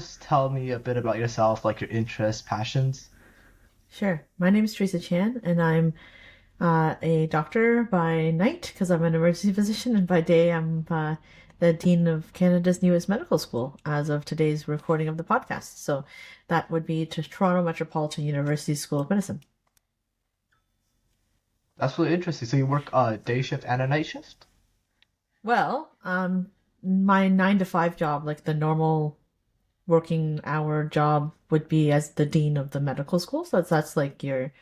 Just tell me a bit about yourself, like your interests, passions. Sure. My name is Teresa Chan, and I'm a doctor by night because I'm an emergency physician, and by day I'm the Dean of Canada's newest medical school as of today's recording of the podcast. So that would be to Toronto Metropolitan University School of Medicine. That's really interesting. So you work a day shift and a night shift? Well, my 9 to 5 job, like the normal working hour job, would be as the Dean of the medical school. So that's like your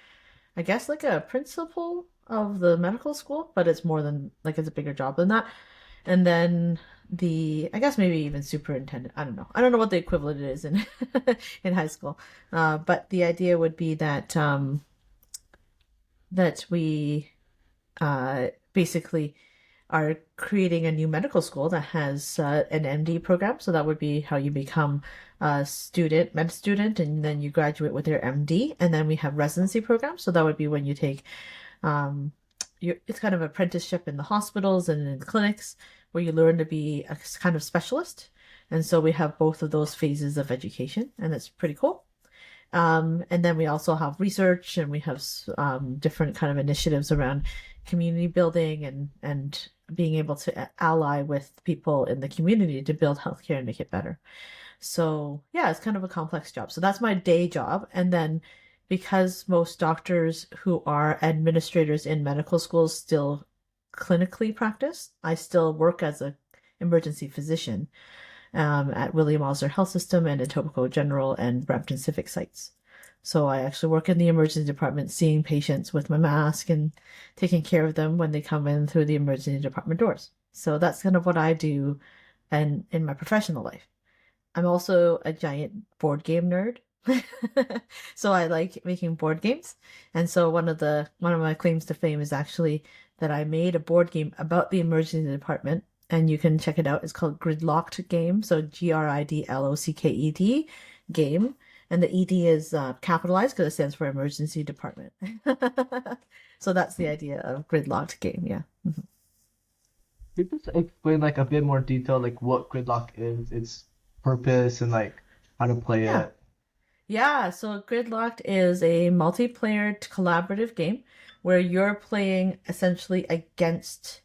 I guess like a principal of the medical school, but it's more than like it's a bigger job than that. And then I guess maybe even superintendent. I don't know. I don't know what the equivalent is in in high school. But the idea would be that we basically are creating a new medical school that has an MD program. So that would be how you become a med student, and then you graduate with your MD. And then we have residency programs. So that would be when you take, um, it's kind of apprenticeship in the hospitals and in clinics where you learn to be a kind of specialist. And so we have both of those phases of education, and it's pretty cool. And then we also have research, and we have different kind of initiatives around community building and being able to ally with people in the community to build healthcare and make it better. So yeah, it's kind of a complex job. So that's my day job. And then because most doctors who are administrators in medical schools still clinically practice, I still work as a emergency physician at William Osler Health System and Etobicoke General and Brampton Civic sites. So I actually work in the emergency department, seeing patients with my mask and taking care of them when they come in through the emergency department doors. So that's kind of what I do and in my professional life. I'm also a giant board game nerd. So I like making board games. And so one of my claims to fame is actually that I made a board game about the emergency department, and you can check it out. It's called GridLockED game. So GridLocked game. And the ED is capitalized because it stands for emergency department. So that's the idea of GridLockED game. Yeah. Mhm. Could you just explain like a bit more detail, like what gridlock is, its purpose, and like how to play Yeah. it? Yeah, so GridLockED is a multiplayer collaborative game where you're playing essentially against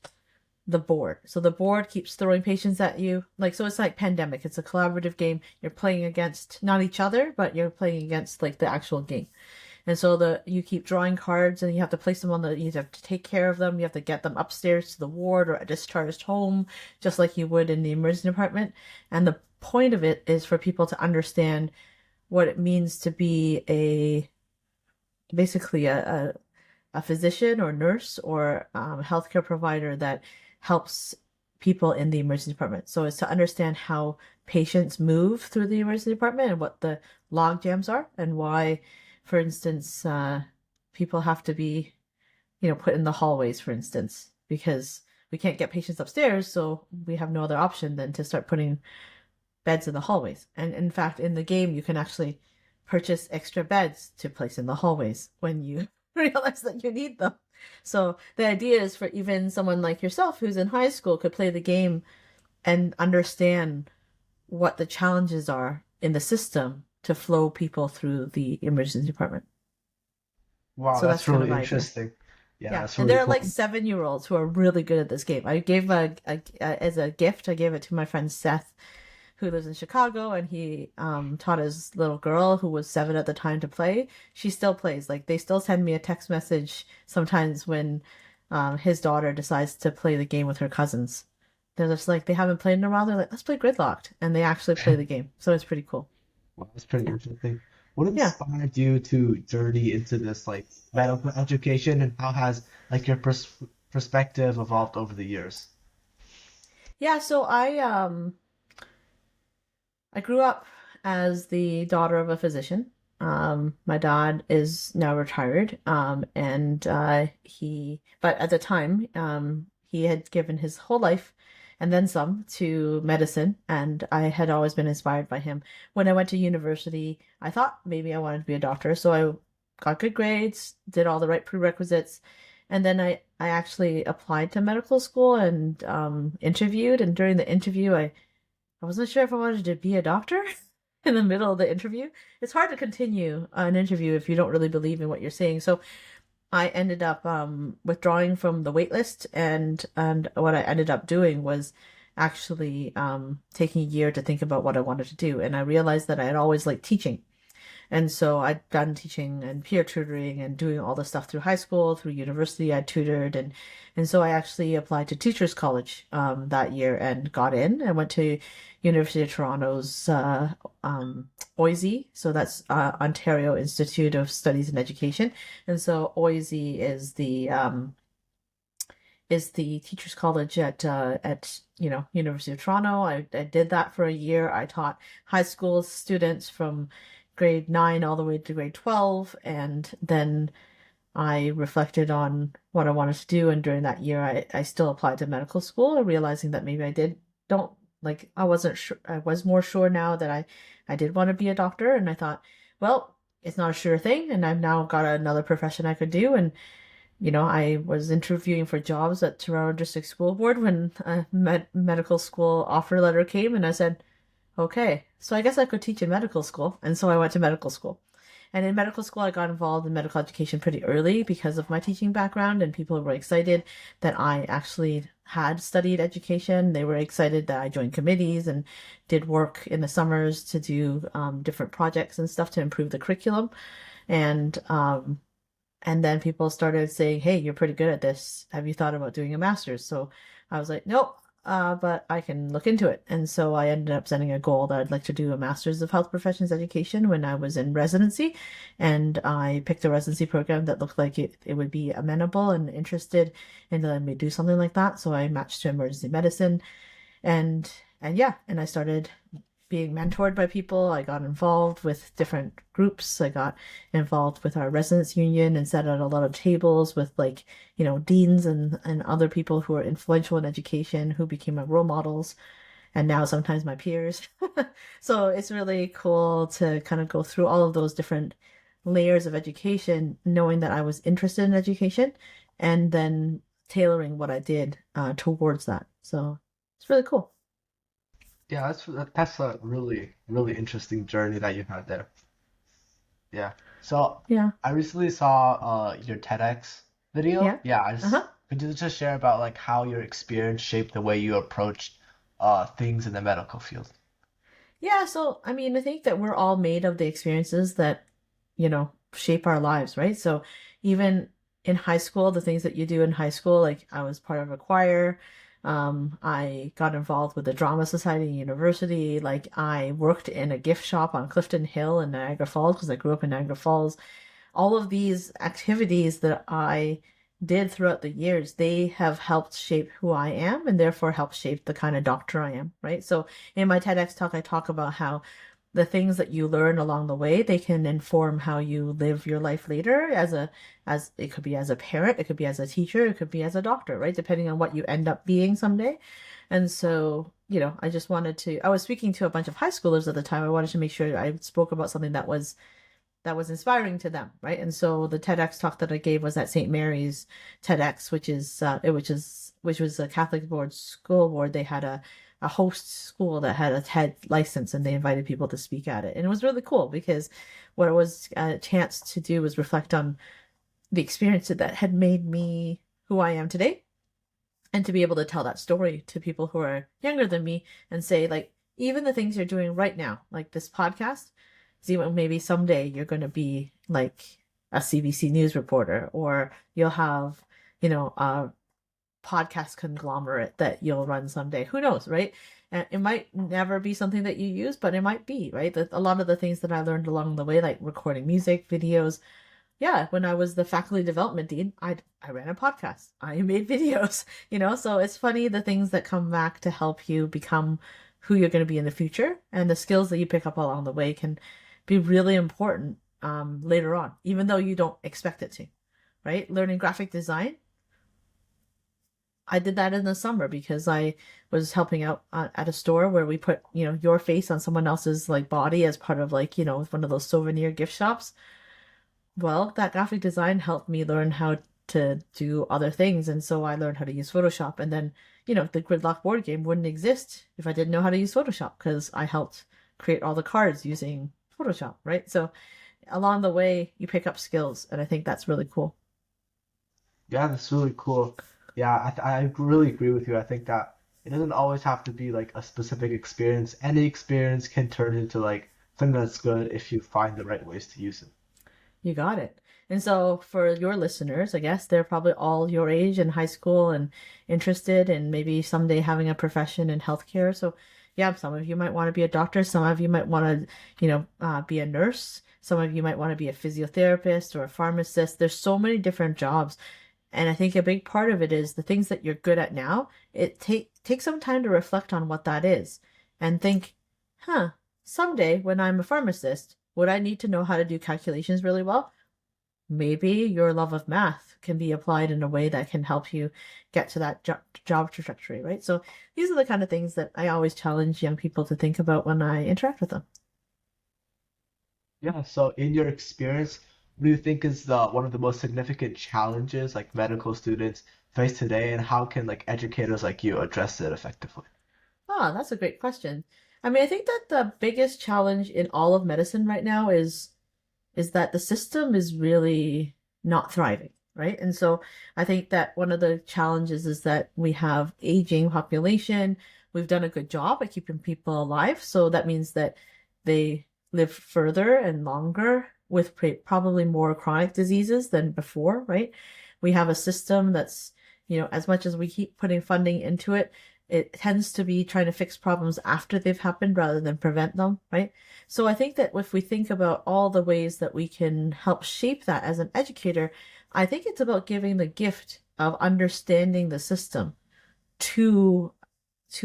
the board. So the board keeps throwing patients at you. Like, so it's like Pandemic. It's a collaborative game. You're playing against not each other, but you're playing against like the actual game. And so you keep drawing cards, and you have to place them you have to take care of them. You have to get them upstairs to the ward or discharged home, just like you would in the emergency department. And the point of it is for people to understand what it means to be basically a physician or nurse or healthcare provider that helps people in the emergency department. So it's to understand how patients move through the emergency department and what the log jams are, and why, for instance, people have to be, put in the hallways, for instance, because we can't get patients upstairs, so we have no other option than to start putting beds in the hallways. And in fact, in the game, you can actually purchase extra beds to place in the hallways when you realize that you need them. So the idea is for even someone like yourself who's in high school could play the game and understand what the challenges are in the system to flow people through the emergency department. Wow, So that's that's kind of really my idea. interesting. Yeah, Yeah, that's and really there are like cool. 7 year olds who are really good at this game. I gave as a gift. I gave it to my friend Seth, who lives in Chicago, and he taught his little girl who was 7 at the time to play. She still plays. Like they still send me a text message sometimes when his daughter decides to play the game with her cousins. They're just like they haven't played in a while. They're like, let's play Gridlocked, and they actually play the game. So it's pretty cool. Wow, that's pretty interesting. What Yeah. inspired you to journey into this like medical education, and how has like your perspective evolved over the years? Yeah, so I grew up as the daughter of a physician. My dad is now retired, and but at the time, he had given his whole life and then some to medicine, and I had always been inspired by him. When I went to university, I thought maybe I wanted to be a doctor, so I got good grades, did all the right prerequisites, and then I actually applied to medical school and interviewed, and during the interview, I wasn't sure if I wanted to be a doctor in the middle of the interview. It's hard to continue an interview if you don't really believe in what you're saying. So I ended up withdrawing from the wait list, and what I ended up doing was actually taking a year to think about what I wanted to do. And I realized that I had always liked teaching. And so I'd done teaching and peer tutoring and doing all the stuff through high school, through university. I tutored, and so I actually applied to Teachers College that year and got in. I went to University of Toronto's OISE, so that's Ontario Institute of Studies in Education, and so OISE is the Teachers College at University of Toronto. I did that for a year. I taught high school students from grade 9 all the way to grade 12, and then I reflected on what I wanted to do, and during that year I still applied to medical school, realizing that maybe don't like I wasn't sure. I was more sure now that I did want to be a doctor, and I thought, well, it's not a sure thing, and I've now got another profession I could do. And I was interviewing for jobs at Toronto District School Board when a medical school offer letter came, and I said, okay, so I guess I could teach in medical school. And so I went to medical school. And in medical school, I got involved in medical education pretty early because of my teaching background, and people were excited that I actually had studied education. They were excited that I joined committees and did work in the summers to do different projects and stuff to improve the curriculum. And and then people started saying, hey, you're pretty good at this. Have you thought about doing a master's? So I was like, nope, but I can look into it. And so I ended up setting a goal that I'd like to do a master's of health professions education when I was in residency. And I picked a residency program that looked like it would be amenable and interested in letting me do something like that. So I matched to emergency medicine, and yeah, and I started being mentored by people. I got involved with different groups. I got involved with our residents union and sat at a lot of tables with deans and other people who are influential in education who became my role models and now sometimes my peers. So it's really cool to kind of go through all of those different layers of education, knowing that I was interested in education and then tailoring what I did towards that. So it's really cool. Yeah, that's a really really interesting journey that you had there. Yeah. So Yeah. I recently saw your TEDx video. Yeah. Yeah, I just Uh-huh. could you just share about like how your experience shaped the way you approached things in the medical field? Yeah, so I mean, I think that we're all made of the experiences that, shape our lives, right? So even in high school, the things that you do in high school, like I was part of a choir, I got involved with the drama society in university, like I worked in a gift shop on Clifton Hill in Niagara Falls because I grew up in Niagara Falls. All of these activities that I did throughout the years, they have helped shape who I am and therefore help shape the kind of doctor I am, right? So in my TEDx talk, I talk about how the things that you learn along the way, they can inform how you live your life later as it could be as a parent, it could be as a teacher, it could be as a doctor, right? Depending on what you end up being someday. And so, I just wanted to, I was speaking to a bunch of high schoolers at the time. I wanted to make sure I spoke about something that was inspiring to them, right? And so the TEDx talk that I gave was at St. Mary's TEDx, which was a Catholic board school board. They had a host school that had a TED license, and they invited people to speak at it, and it was really cool because what it was a chance to do was reflect on the experience that had made me who I am today, and to be able to tell that story to people who are younger than me and say, like, even the things you're doing right now, like this podcast, see, maybe someday you're going to be like a CBC News reporter, or you'll have, a podcast conglomerate that you'll run someday. Who knows, right? And it might never be something that you use, but it might be, right? A lot of the things that I learned along the way, like recording music, videos, yeah, when I was the faculty development dean, I ran a podcast. I made videos, so it's funny the things that come back to help you become who you're going to be in the future, and the skills that you pick up along the way can be really important later on, even though you don't expect it to, right? Learning graphic design, I did that in the summer because I was helping out at a store where we put, your face on someone else's like body as part of like, one of those souvenir gift shops. Well, that graphic design helped me learn how to do other things. And so I learned how to use Photoshop. And then, the Gridlock board game wouldn't exist if I didn't know how to use Photoshop because I helped create all the cards using Photoshop, right? So along the way, you pick up skills, and I think that's really cool. Yeah, that's really cool. Yeah, I really agree with you. I think that it doesn't always have to be like a specific experience. Any experience can turn into like something that's good if you find the right ways to use it. You got it. And so for your listeners, I guess they're probably all your age in high school and interested in maybe someday having a profession in healthcare. So yeah, some of you might want to be a doctor. Some of you might want to, be a nurse. Some of you might want to be a physiotherapist or a pharmacist. There's so many different jobs. And I think a big part of it is the things that you're good at now. Take some time to reflect on what that is and think, huh, someday when I'm a pharmacist, would I need to know how to do calculations really well? Maybe your love of math can be applied in a way that can help you get to that job trajectory, right? So these are the kind of things that I always challenge young people to think about when I interact with them. Yeah, so in your experience, what do you think is the one of the most significant challenges like medical students face today, and how can like educators like you address it effectively? Ah, that's a great question. I mean, I think that the biggest challenge in all of medicine right now is that the system is really not thriving, right? And so I think that one of the challenges is that we have aging population. We've done a good job at keeping people alive, so that means that they live further and longer with probably more chronic diseases than before, right? We have a system that's, as much as we keep putting funding into it, it tends to be trying to fix problems after they've happened rather than prevent them, right? So I think that if we think about all the ways that we can help shape that as an educator, I think it's about giving the gift of understanding the system to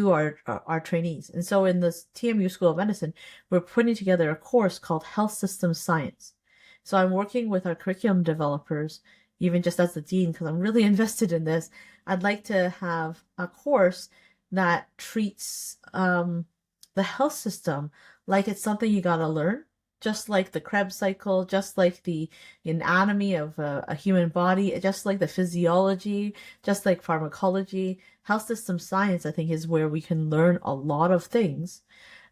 our trainees. And so in the TMU School of Medicine, we're putting together a course called Health System Science. So I'm working with our curriculum developers, even just as the dean, because I'm really invested in this. I'd like to have a course that treats the health system like it's something you gotta learn, just like the Krebs cycle, just like the anatomy of a human body, just like the physiology, just like pharmacology. Health system science, I think, is where we can learn a lot of things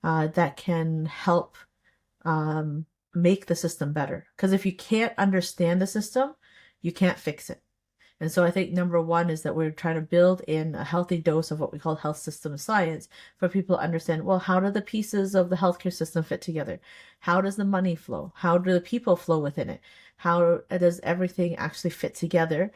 that can help um, make the system better. Because if you can't understand the system, you can't fix it. And so I think number one is that we're trying to build in a healthy dose of what we call health system science for people to understand, well, how do the pieces of the healthcare system fit together? How does the money flow? How do the people flow within it? How does everything actually fit together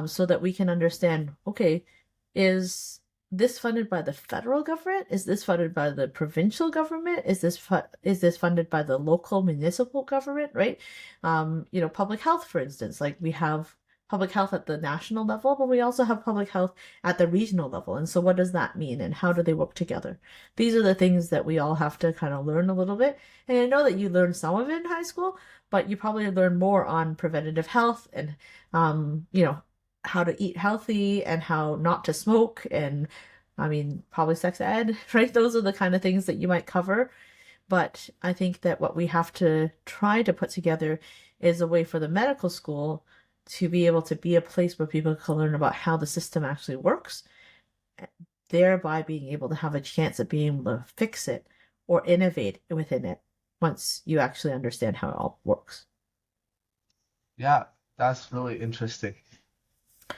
so that we can understand, okay, is this funded by the federal government? Is this funded by the provincial government? Is this funded by the local municipal government? Right? Public health, for instance, like we have public health at the national level, but we also have public health at the regional level. And so, what does that mean, and how do they work together? These are the things that we all have to kind of learn a little bit. And I know that you learned some of it in high school, but you probably learn more on preventative health and, um, you know, how to eat healthy and how not to smoke and I mean, probably sex ed, right? Those are the kind of things that you might cover. But I think that what we have to try to put together is a way for the medical school to be able to be a place where people can learn about how the system actually works, thereby being able to have a chance at being able to fix it or innovate within it once you actually understand how it all works. Yeah, that's really interesting.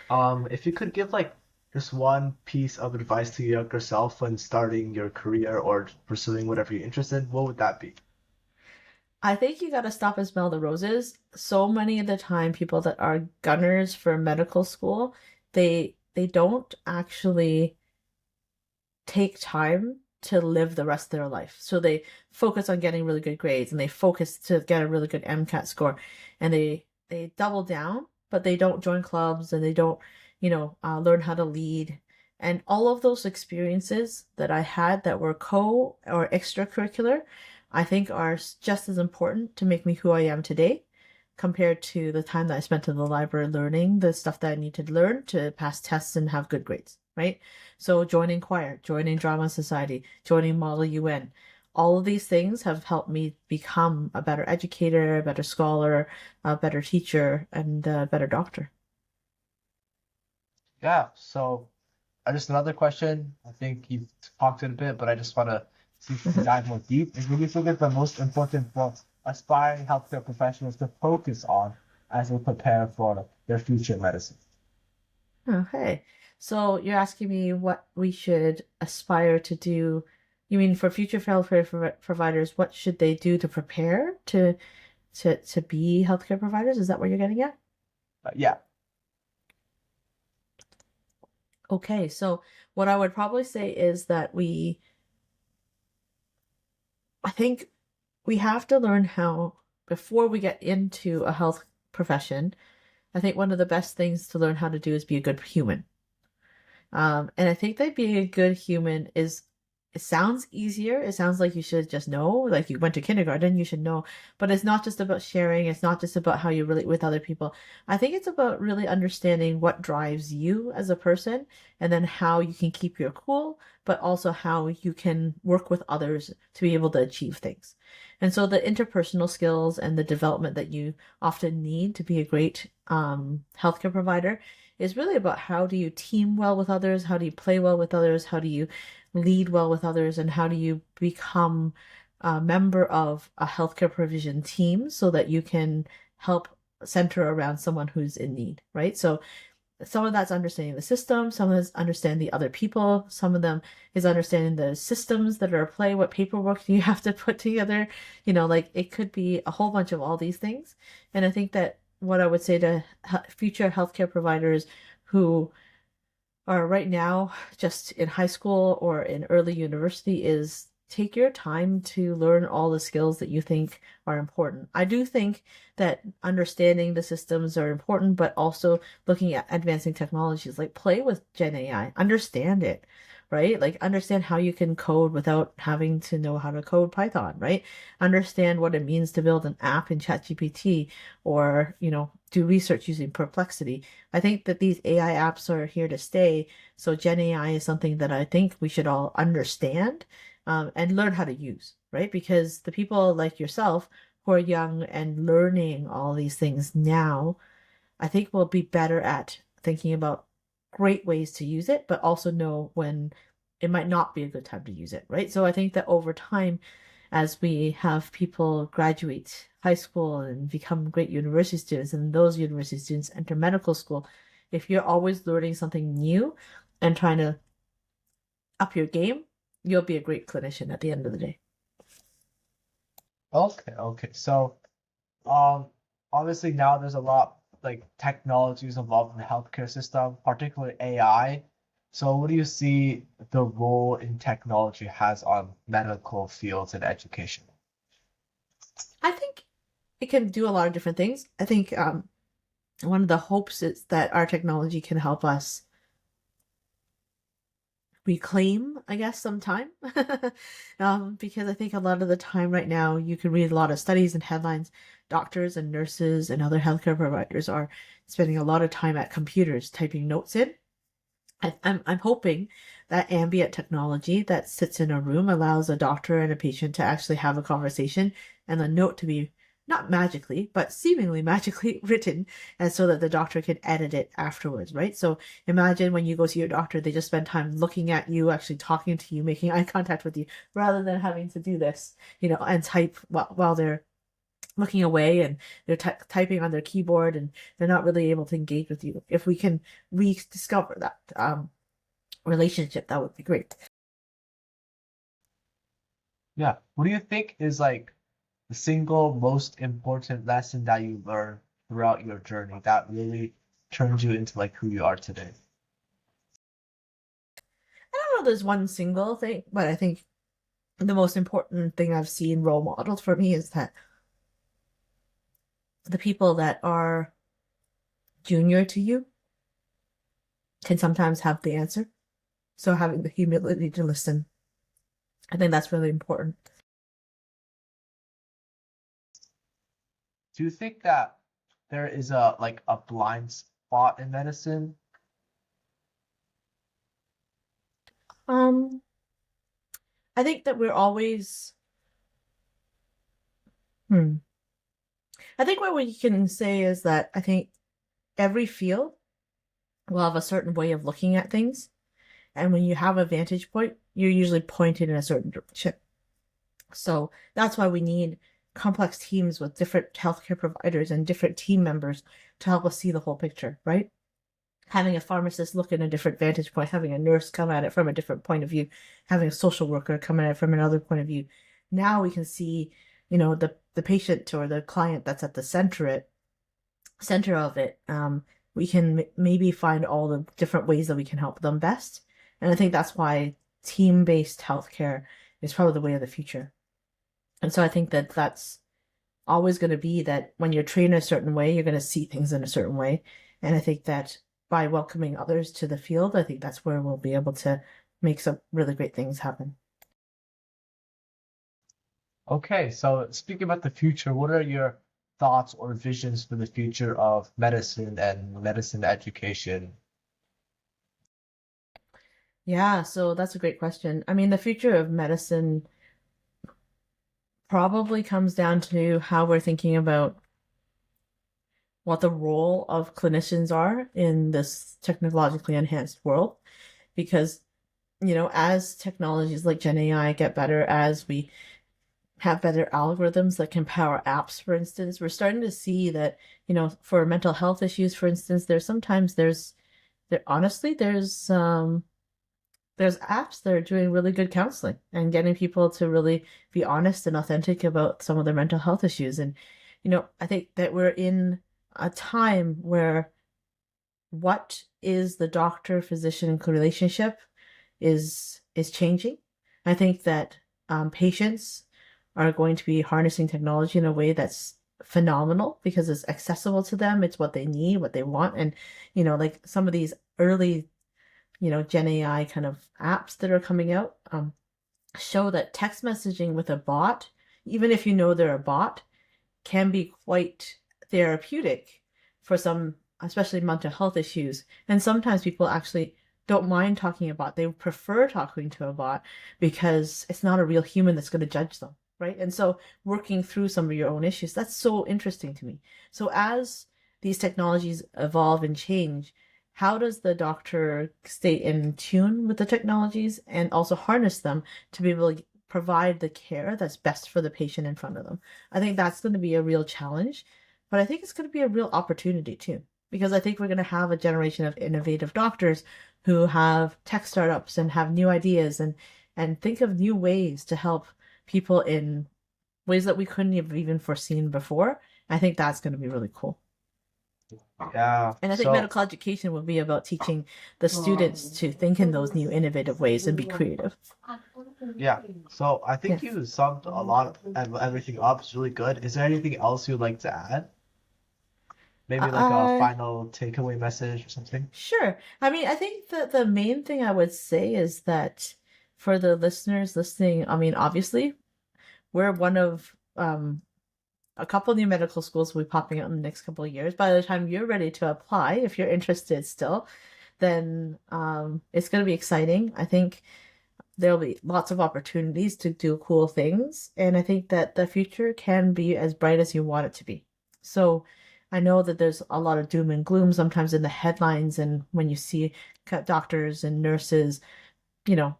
If you could give like just one piece of advice to your younger self when starting your career or pursuing whatever you're interested in, what would that be? I think you got to stop and smell the roses. So many of the time, people that are gunners for medical school, they don't actually take time to live the rest of their life. So they focus on getting really good grades and they focus to get a really good MCAT score and they double down, but they don't join clubs and they don't, learn how to lead. And all of those experiences that I had that were co or extracurricular, I think are just as important to make me who I am today compared to the time that I spent in the library learning the stuff that I need to learn to pass tests and have good grades, right? So joining choir, joining drama society, joining Model UN, all of these things have helped me become a better educator, a better scholar, a better teacher, and a better doctor. Yeah, so just another question. I think you've talked it a bit, but I just want to to dive more deep, is what do you think is the most important for aspiring healthcare professionals to focus on as they prepare for their future medicine? Okay. So you're asking me what we should aspire to do. You mean for future healthcare providers, what should they do to prepare to be healthcare providers? Is that what you're getting at? Yeah. Okay, so what I would probably say is that I think we have to learn how, before we get into a health profession, I think one of the best things to learn how to do is be a good human. And I think that being a good human is, it sounds easier. It sounds like you should just know, like you went to kindergarten, you should know. But it's not just about sharing. It's not just about how you relate with other people. I think it's about really understanding what drives you as a person and then how you can keep your cool, but also how you can work with others to be able to achieve things. And so the interpersonal skills and the development that you often need to be a great healthcare provider is really about how do you team well with others, how do you play well with others, how do you lead well with others, and how do you become a member of a healthcare provision team so that you can help center around someone who's in need, right? So some of that's understanding the system, some of it's understanding the other people, some of them is understanding the systems that are at play, what paperwork do you have to put together, like it could be a whole bunch of all these things. And I think that what I would say to future healthcare providers who are right now just in high school or in early university is take your time to learn all the skills that you think are important. I do think that understanding the systems are important, but also looking at advancing technologies like play with Gen AI, understand it, right? Like understand how you can code without having to know how to code Python, right? Understand what it means to build an app in ChatGPT or, do research using Perplexity. I think that these AI apps are here to stay. So Gen AI is something that I think we should all understand and learn how to use, right? Because the people like yourself who are young and learning all these things now, I think will be better at thinking about great ways to use it, but also know when it might not be a good time to use it, right? So I think that over time, as we have people graduate high school and become great university students, and those university students enter medical school, if you're always learning something new and trying to up your game, you'll be a great clinician at the end of the day. Okay, okay. So, um, obviously now there's a lot like technologies involved in the healthcare system, particularly AI. So, what do you see the role in technology has on medical fields and education? I think it can do a lot of different things. I think one of the hopes is that our technology can help us reclaim, I guess, some time. Because I think a lot of the time right now, you can read a lot of studies and headlines. Doctors and nurses and other healthcare providers are spending a lot of time at computers typing notes in. I'm hoping that ambient technology that sits in a room allows a doctor and a patient to actually have a conversation and the note to be not magically, but seemingly magically written, and so that the doctor can edit it afterwards, right? So imagine when you go see your doctor, they just spend time looking at you, actually talking to you, making eye contact with you, rather than having to do this, and type while they're looking away and they're typing on their keyboard and they're not really able to engage with you. If we can rediscover that relationship, that would be great. Yeah. What do you think is like the single most important lesson that you learned throughout your journey that really turned you into like who you are today? I don't know there's one single thing, but I think the most important thing I've seen role modeled for me is that the people that are junior to you can sometimes have the answer. So having the humility to listen, I think that's really important. Do you think that there is a like a blind spot in medicine? Um, I think that we're always, hmm. I think what we can say is that I think every field will have a certain way of looking at things. And when you have a vantage point, you're usually pointed in a certain direction. So that's why we need complex teams with different healthcare providers and different team members to help us see the whole picture, right? Having a pharmacist look in a different vantage point, having a nurse come at it from a different point of view, having a social worker come at it from another point of view. Now we can see, the patient or the client that's at the center of it. We can maybe find all the different ways that we can help them best. And I think that's why team-based healthcare is probably the way of the future. And so I think that that's always going to be that when you're trained a certain way, you're going to see things in a certain way. And I think that by welcoming others to the field, I think that's where we'll be able to make some really great things happen. Okay, so speaking about the future, what are your thoughts or visions for the future of medicine and medicine education? Yeah, so that's a great question. I mean, the future of medicine probably comes down to how we're thinking about what the role of clinicians are in this technologically enhanced world. Because, as technologies like Gen AI get better, as we have better algorithms that can power apps, for instance, we're starting to see that, for mental health issues, for instance, there honestly, there's apps that are doing really good counseling and getting people to really be honest and authentic about some of their mental health issues. And, I think that we're in a time where what is the doctor physician relationship is changing. I think that patients are going to be harnessing technology in a way that's phenomenal because it's accessible to them. It's what they need, what they want. And, like some of these early, Gen AI kind of apps that are coming out show that text messaging with a bot, even if you know they're a bot, can be quite therapeutic for some, especially mental health issues. And sometimes people actually don't mind talking about, they prefer talking to a bot because it's not a real human that's going to judge them, right? And so working through some of your own issues, that's so interesting to me. So as these technologies evolve and change, how does the doctor stay in tune with the technologies and also harness them to be able to provide the care that's best for the patient in front of them? I think that's going to be a real challenge, but I think it's going to be a real opportunity too, because I think we're going to have a generation of innovative doctors who have tech startups and have new ideas and think of new ways to help people in ways that we couldn't have even foreseen before. I think that's going to be really cool. Yeah, And I think so medical education will be about teaching the students to think in those new innovative ways and be creative. yeah, so I Yeah. think you summed a lot of everything up. It's really good. Is there anything else you'd like to add? Maybe like a Uh, final takeaway message or something? sure. I mean, I think that the main thing I would say is that for the listeners listening, I mean, obviously, we're one of a couple new medical schools will be popping up in the next couple of years. By the time you're ready to apply, if you're interested still, then it's going to be exciting. I think there'll be lots of opportunities to do cool things, and I think that the future can be as bright as you want it to be. So I know that there's a lot of doom and gloom sometimes in the headlines, and when you see doctors and nurses, you know,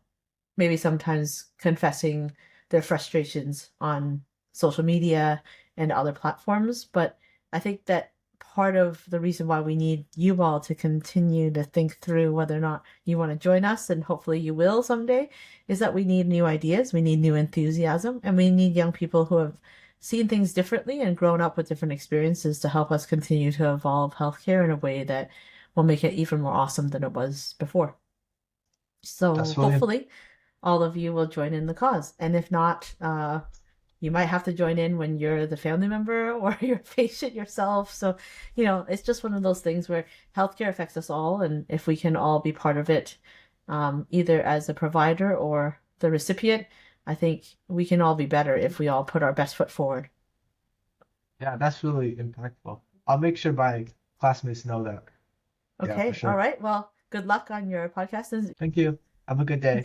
maybe sometimes confessing their frustrations on social media and other platforms. But I think that part of the reason why we need you all to continue to think through whether or not you want to join us, and hopefully you will someday, is that we need new ideas, we need new enthusiasm, and we need young people who have seen things differently and grown up with different experiences to help us continue to evolve healthcare in a way that will make it even more awesome than it was before. So That's really hopefully all of you will join in the cause. And if not, you might have to join in when you're the family member or you're a patient yourself. So, it's just one of those things where healthcare affects us all. And if we can all be part of it, either as a provider or the recipient, I think we can all be better if we all put our best foot forward. Yeah, that's really impactful. I'll make sure my classmates know that. Yeah, for Okay. All sure. right. Well, good luck on your podcast. Thank you. Have a good day.